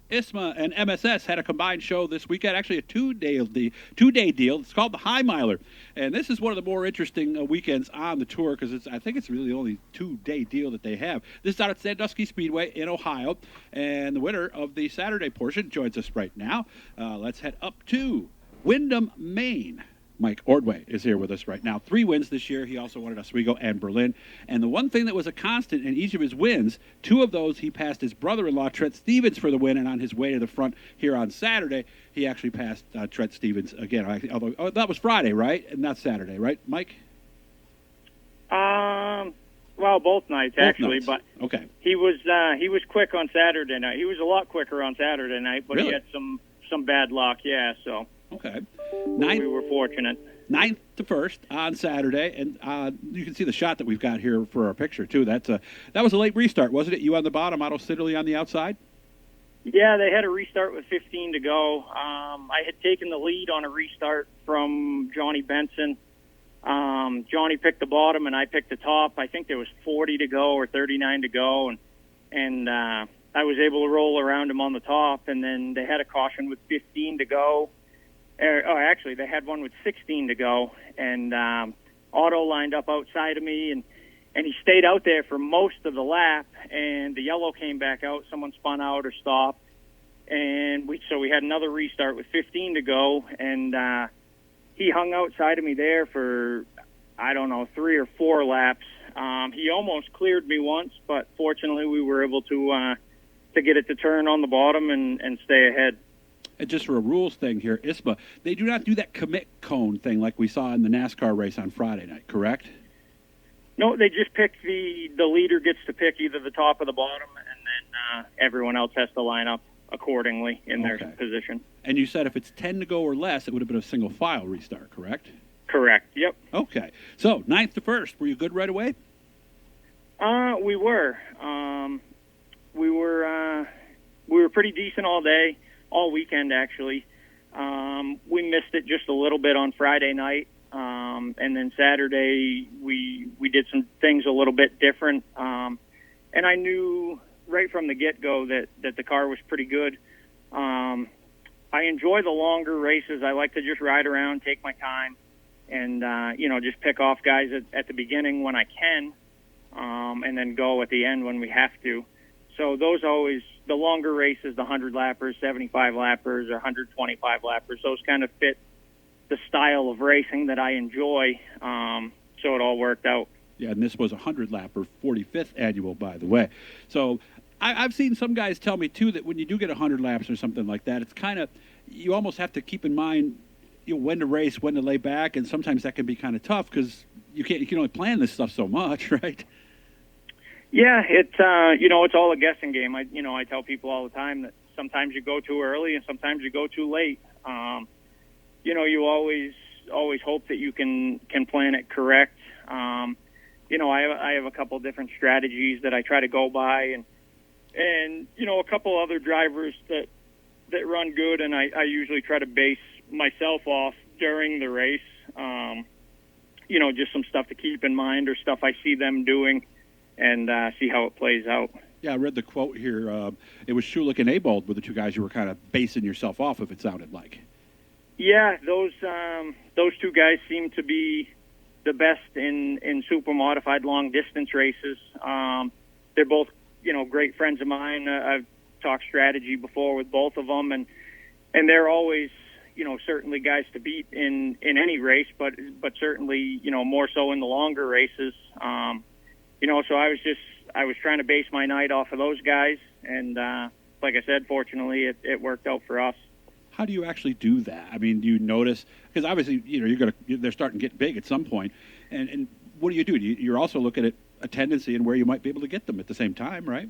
ISMA and MSS had a combined show this weekend, actually a two-day deal. It's called the Hy Miler, and this is one of the more interesting weekends on the tour because I think it's really the only two-day deal that they have. This is out at Sandusky Speedway in Ohio, and the winner of the Saturday portion joins us right now. Let's head up to Windham, Maine. Mike Ordway is here with us right now. 3 wins this year. He also won at Oswego and Berlin. And the one thing that was a constant in each of his wins, 2 of those he passed his brother-in-law, Trent Stevens, for the win. And on his way to the front here on Saturday, he actually passed Trent Stevens again. Although that was Friday, right? And not Saturday, right, Mike? Well, both nights actually. But okay. He was quick on Saturday night. He was a lot quicker on Saturday night, but really? He had some bad luck. Yeah, so. Okay. We were fortunate. 9th to 1st on Saturday, and you can see the shot that we've got here for our picture too. That was a late restart, wasn't it? You on the bottom, Otto Siddeley on the outside. Yeah, they had a restart with 15 to go. I had taken the lead on a restart from Johnny Benson. Johnny picked the bottom, and I picked the top. I think there was 40 to go or 39 to go, and I was able to roll around him on the top. And then they had a caution with 15 to go. Actually, they had one with 16 to go, and Otto lined up outside of me, and he stayed out there for most of the lap, and the yellow came back out. Someone spun out or stopped, and we had another restart with 15 to go, and he hung outside of me there for, 3 or 4 laps. He almost cleared me once, but fortunately we were able to get it to turn on the bottom and stay ahead. And just for a rules thing here, ISMA, they do not do that commit cone thing like we saw in the NASCAR race on Friday night, correct? No, they just pick the leader gets to pick either the top or the bottom, and then everyone else has to line up accordingly in their position. And you said if it's 10 to go or less, it would have been a single file restart, correct? Correct, yep. Okay. So, 9th to 1st, were you good right away? We were. We were pretty decent all day. All weekend, actually. We missed it just a little bit on Friday night, and then Saturday we did some things a little bit different. And I knew right from the get-go that the car was pretty good. I enjoy the longer races. I like to just ride around, take my time, and just pick off guys at the beginning when I can, and then go at the end when we have to. So those always, the longer races, the 100-lappers, 75-lappers, or 125-lappers, those kind of fit the style of racing that I enjoy, so it all worked out. Yeah, and this was a 100-lapper, 45th annual, by the way. So I've seen some guys tell me, too, that when you do get 100 laps or something like that, it's kind of, you almost have to keep in mind when to race, when to lay back, and sometimes that can be kind of tough because you can only plan this stuff so much, right? Yeah, it's all a guessing game. I tell people all the time that sometimes you go too early and sometimes you go too late. You always hope that you can plan it correct. I have a couple of different strategies that I try to go by, and a couple other drivers that run good, and I usually try to base myself off during the race. Just some stuff to keep in mind or stuff I see them doing, and see how it plays out. Yeah, I read the quote here. It was Schulich and Abold were the 2 guys you were kind of basing yourself off of, it sounded like. Yeah, those 2 guys seem to be the best in super modified long distance races. They're both, great friends of mine. I've talked strategy before with both of them, and they're always, certainly guys to beat in any race, but certainly, more so in the longer races. So I was trying to base my night off of those guys, and like I said, fortunately, it worked out for us. How do you actually do that? I mean, do you notice? Because obviously, they're starting to get big at some point, and what do? You're also looking at a tendency and where you might be able to get them at the same time, right?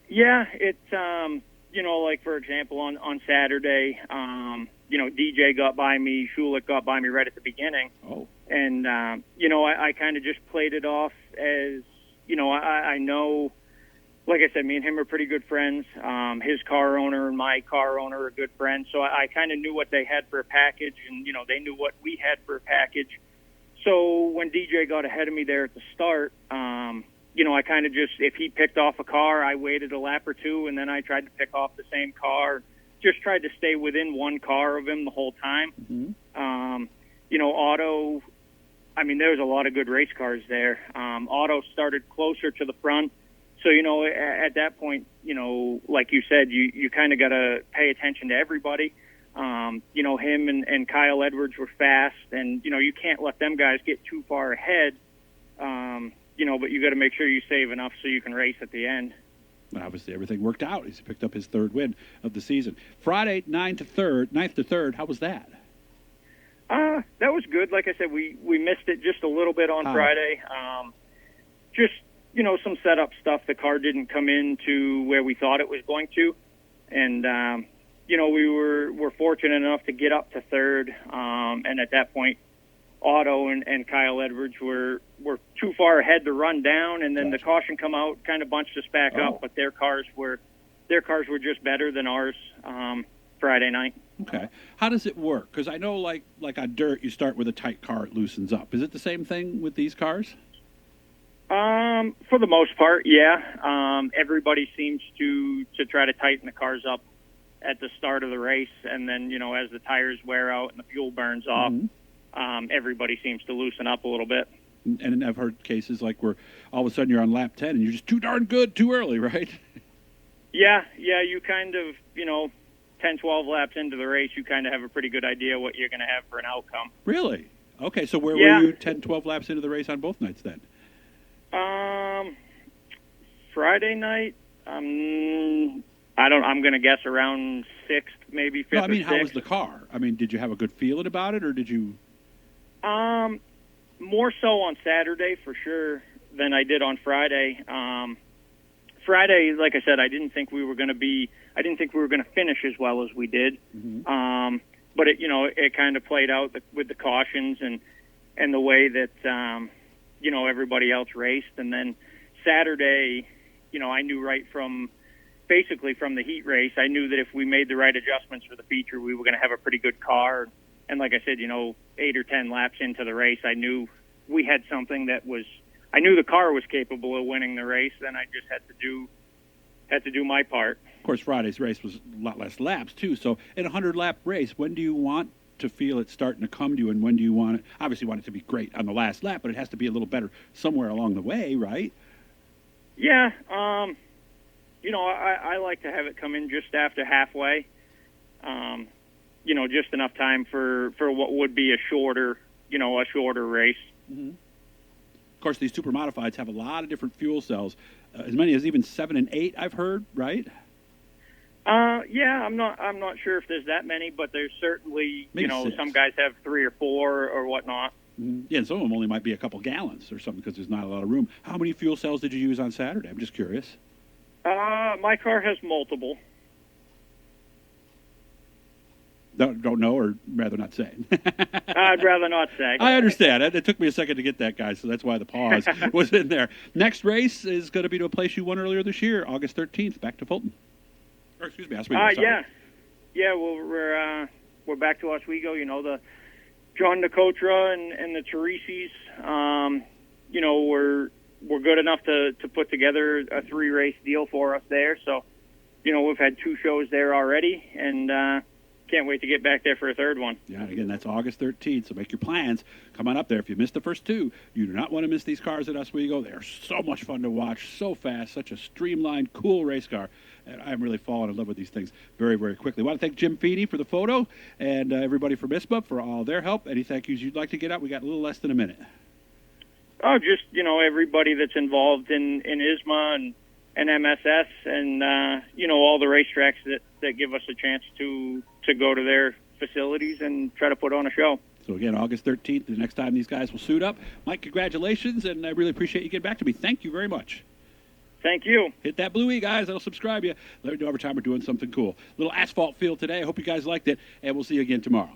Yeah, it's like for example, on Saturday, DJ got by me, Schulich got by me right at the beginning. Oh. And I kind of just played it off as I know. Like I said, me and him are pretty good friends. His car owner and my car owner are good friends. So I kind of knew what they had for a package, and, they knew what we had for a package. So when DJ got ahead of me there at the start, I kind of just, if he picked off a car, I waited a lap or two, and then I tried to pick off the same car. Just tried to stay within one car of him the whole time. Mm-hmm. Otto, there was a lot of good race cars there. Otto started closer to the front. So, at that point, like you said, you kind of got to pay attention to everybody. Him and Kyle Edwards were fast, and, you can't let them guys get too far ahead. But you got to make sure you save enough so you can race at the end. Obviously, everything worked out. He's picked up his third win of the season. Friday, 9th to 3rd. How was that? That was good. Like I said, we missed it just a little bit on Friday. Some setup stuff. The car didn't come in to where we thought it was going to. And, we were fortunate enough to get up to third. And at that point, Otto and Kyle Edwards were too far ahead to run down, and then the caution come out, kind of bunched us back up. But their cars were just better than ours Friday night. Okay, how does it work? Because I know, like on dirt, you start with a tight car, it loosens up. Is it the same thing with these cars? For the most part, yeah. Everybody seems to try to tighten the cars up at the start of the race, and then as the tires wear out and the fuel burns off. Mm-hmm. Everybody seems to loosen up a little bit. And I've heard cases like where all of a sudden you're on lap 10 and you're just too darn good too early, right? Yeah, you kind of, 10, 12 laps into the race, you kind of have a pretty good idea what you're going to have for an outcome. Really? Okay, so where were you 10, 12 laps into the race on both nights then? Friday night, I'm going to guess around 6th, maybe 5th or 6th. How was the car? Did you have a good feeling about it, or did you... More so on Saturday for sure than I did on Friday. Friday, like I said, I didn't think we were going to finish as well as we did. Mm-hmm. But it kind of played out with the cautions and the way that everybody else raced. And then Saturday, I knew right from the heat race, I knew that if we made the right adjustments for the feature, we were going to have a pretty good car. And like I said, 8 or 10 laps into the race, I knew we had something I knew the car was capable of winning the race. Then I just had to do my part. Of course, Friday's race was a lot less laps too. So in a 100-lap race, when do you want to feel it starting to come to you, and when do you want it? Obviously, want it to be great on the last lap, but it has to be a little better somewhere along the way, right? Yeah. I like to have it come in just after halfway. Just enough time for what would be a shorter race. Mm-hmm. Of course, these super modifieds have a lot of different fuel cells, as many as even 7 and 8. I've heard, right? Yeah, I'm not sure if there's that many, but there's certainly maybe 6. Some guys have 3 or 4 or whatnot. Mm-hmm. Yeah, and some of them only might be a couple gallons or something because there's not a lot of room. How many fuel cells did you use on Saturday? I'm just curious. My car has multiple. Don't know, or rather not say? I'd rather not say. I understand. It took me a second to get that, guys, so that's why the pause was in there. Next race is going to be to a place you won earlier this year, August 13th, back to Fulton. Or excuse me, Oswego. Yeah. Well, we're back to Oswego. The John Nicotra and the Teresis. We're good enough to put together a 3-race deal for us there. So, we've had 2 shows there already, and can't wait to get back there for a 3rd one. Yeah, again, that's August 13th, so make your plans. Come on up there. If you missed the first 2, you do not want to miss these cars at Oswego. They are so much fun to watch, so fast, such a streamlined, cool race car. And I'm really falling in love with these things very, very quickly. I want to thank Jim Feeney for the photo and everybody from ISPA for all their help. Any thank yous you'd like to get out? We got a little less than a minute. Oh, just, everybody that's involved in ISMA and MSS and, all the racetracks that give us a chance to go to their facilities and try to put on a show. So, again, August 13th, the next time these guys will suit up. Mike, congratulations, and I really appreciate you getting back to me. Thank you very much. Thank you. Hit that blue E, guys. That'll subscribe you. Let me know every time we're doing something cool. Little asphalt field today. I hope you guys liked it, and we'll see you again tomorrow.